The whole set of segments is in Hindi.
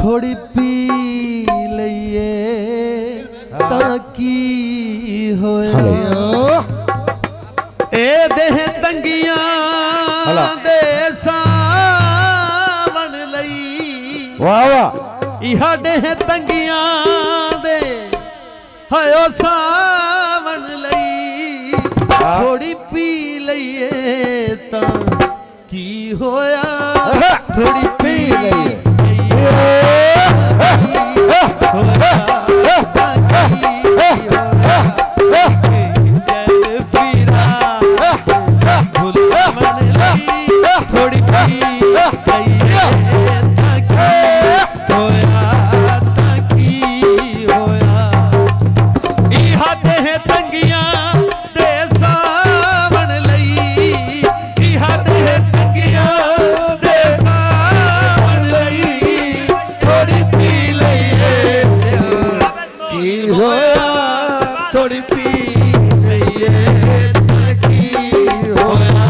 थोड़ी पी लइए ताकि होया ए देह तंगियां दे सावन लई वाह वाह इहा देह तंगियां दे हयो सावन लई थोड़ी पी लइए ताकि होया थोड़ी पी लइए थोड़ी पी लइए ताकि होया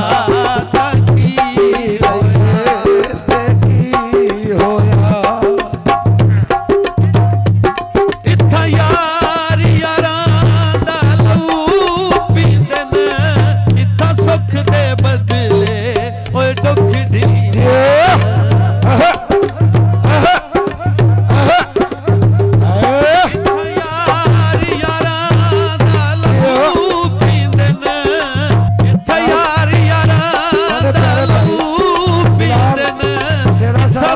ताकि होया इत्था यार यारां दा लहू पींदे ने इत्था सुख दे बदले ओए दुख दी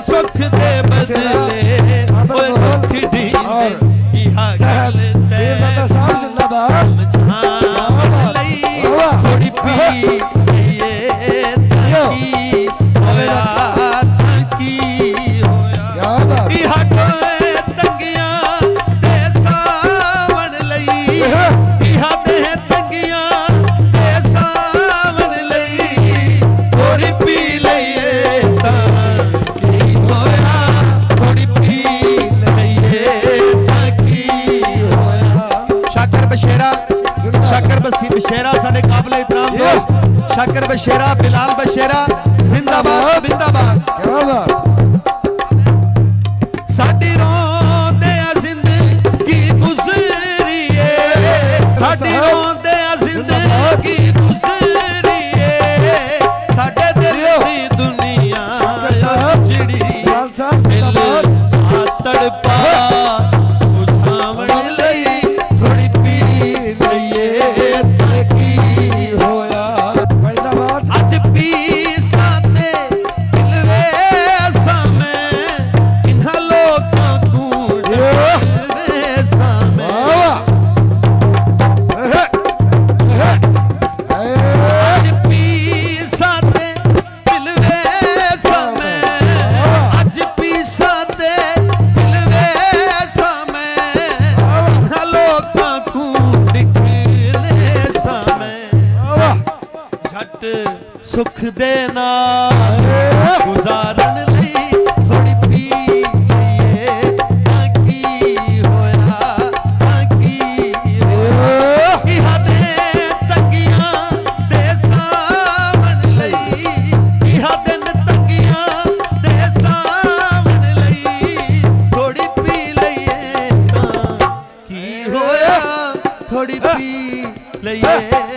सुख दे बदले ओए दुख दी इहा गल ते थोड़ी पी लइए ताकि होया ताकि होया इहा तंगियां दे सावन लई इहा दे तंगियां दे सावन लई थोड़ी पी लइए शाकर बशेरा साडे काबिल इतराम दोस्त शाकर बशेरा बिलाल बशेरा जिंदाबाद बिंदाबाद क्या बात साडी रोंदे जिंदगी गुजरी है साडी रोंदे जिंदगी गुजरी है साडे दिल दी दुनिया चिड़ी दिल तड़पा सुख देना गुजारन लई थोड़ी पी लइए ताकि होया ताकि इहा दे तंगियां दे सावन लई इहा दिन तंगियां दे सावन लई थोड़ी पी लइए ताकि होया थोड़ी पी लइए